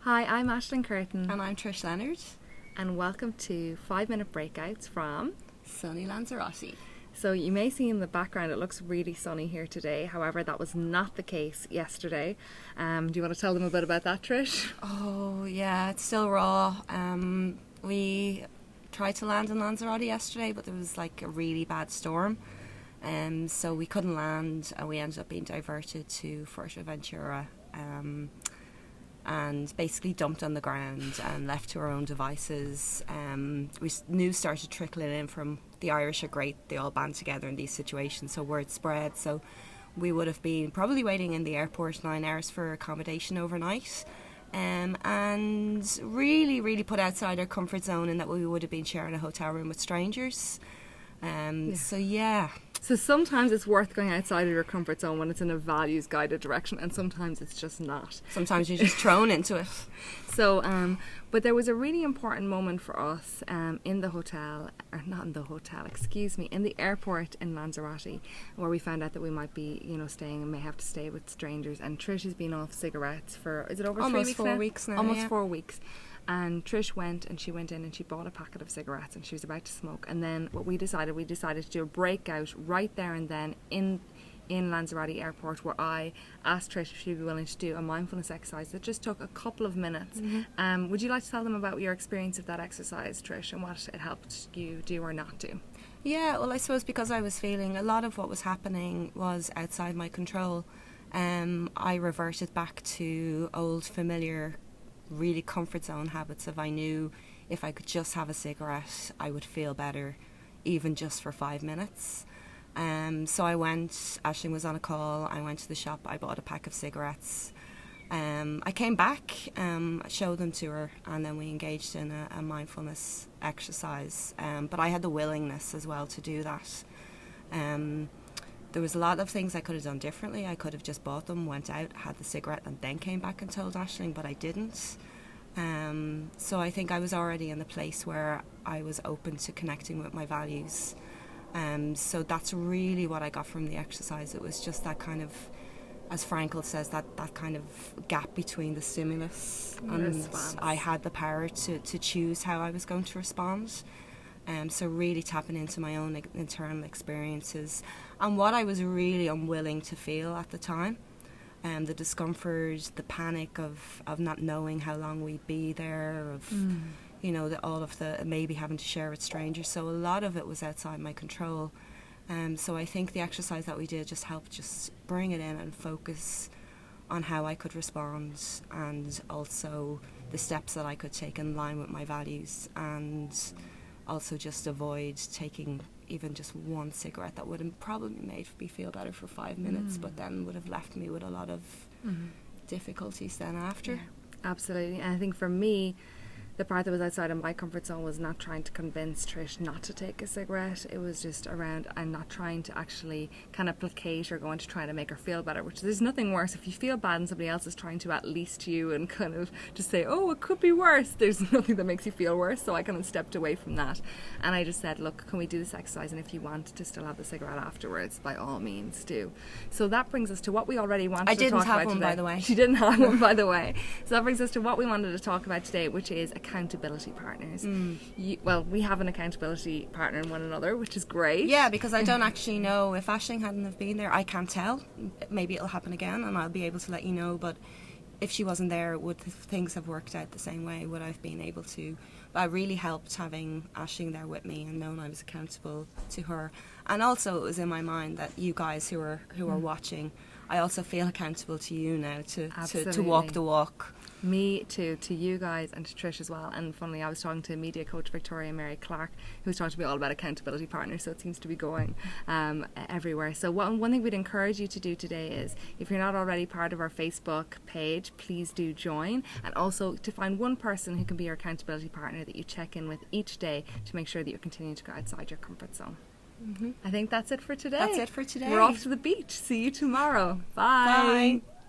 Hi, I'm Aisling Curtin. And I'm Trish Leonard. And welcome to 5-minute breakouts from sunny Lanzarote. So you may see in the background it looks really sunny here today. However, that was not the case yesterday. Do you want to tell them a bit about that, Trish? Oh yeah, it's still raw. We tried to land in Lanzarote yesterday, but there was like a really bad storm. So we couldn't land, and we ended up being diverted to Fuerteventura. And basically dumped on the ground and left to our own devices. News started trickling in from the Irish are great. They all band together in these situations, so word spread. So we would have been probably waiting in the airport 9 hours for accommodation overnight. And really put outside our comfort zone in that we would have been sharing a hotel room with strangers. So sometimes it's worth going outside of your comfort zone when it's in a values guided direction, and sometimes it's just not. Sometimes you're just thrown into it. So, but there was a really important moment for us in the airport in Lanzarote, where we found out that we might be, staying and may have to stay with strangers. And Trish has been off cigarettes for, is it over almost 3 weeks now? Almost 4 weeks. And Trish went in and she bought a packet of cigarettes and she was about to smoke. And then what we decided to do a breakout right there and then in Lanzarote Airport, where I asked Trish if she'd be willing to do a mindfulness exercise that just took a couple of minutes. Mm-hmm. Would you like to tell them about your experience of that exercise, Trish, and what it helped you do or not do? Yeah, well, I suppose because I was feeling a lot of what was happening was outside my control. I reverted back to old familiar really comfort zone habits of I knew if I could just have a cigarette I would feel better, even just for 5 minutes. So I went, Aisling was on a call, I went to the shop, I bought a pack of cigarettes. I came back, showed them to her, and then we engaged in a mindfulness exercise. But I had the willingness as well to do that. There was a lot of things I could have done differently. I could have just bought them, went out, had the cigarette, and then came back and told Aisling, but I didn't. So I think I was already in the place where I was open to connecting with my values. So that's really what I got from the exercise. It was just that kind of, as Frankl says, that kind of gap between the stimulus and response. I had the power to choose how I was going to respond. So really tapping into my own internal experiences and what I was really unwilling to feel at the time. The discomfort, the panic of not knowing how long we'd be there, of all of the maybe having to share with strangers. So a lot of it was outside my control. So I think the exercise that we did just helped just bring it in and focus on how I could respond, and also the steps that I could take in line with my values, and also just avoid taking even just one cigarette that would have probably made me feel better for 5 minutes, but then would have left me with a lot of difficulties then after. Yeah, absolutely. And I think for me, the part that was outside of my comfort zone was not trying to convince Trish not to take a cigarette. It was just around, and not trying to actually kind of placate or going to try to make her feel better, which there's nothing worse. If you feel bad and somebody else is trying to at least you and kind of just say, oh, it could be worse, there's nothing that makes you feel worse. So I kind of stepped away from that. And I just said, look, can we do this exercise? And if you want to still have the cigarette afterwards, by all means do. So that brings us to what we already wanted to talk about today. I didn't have one, by the way. She didn't have one, by the way. So that brings us to what we wanted to talk about today, which is accountability partners. We have an accountability partner in one another, which is great. Yeah, because I don't actually know if Aisling hadn't have been there. I can't tell. Maybe it'll happen again and I'll be able to let you know, but if she wasn't there, would things have worked out the same way? Would I have been able to? But it really helped having Aisling there with me and knowing I was accountable to her. And also it was in my mind that you guys who are watching, I also feel accountable to you now to walk the walk. Me too, to you guys and to Trish as well. And funnily, I was talking to media coach Victoria Mary Clark, who was talking to me all about accountability partners, so it seems to be going everywhere. So one thing we'd encourage you to do today is, if you're not already part of our Facebook page, please do join, and also to find one person who can be your accountability partner that you check in with each day to make sure that you're continuing to go outside your comfort zone. I think that's it for today. That's it for today. We're off to the beach. See you tomorrow. Bye. Bye.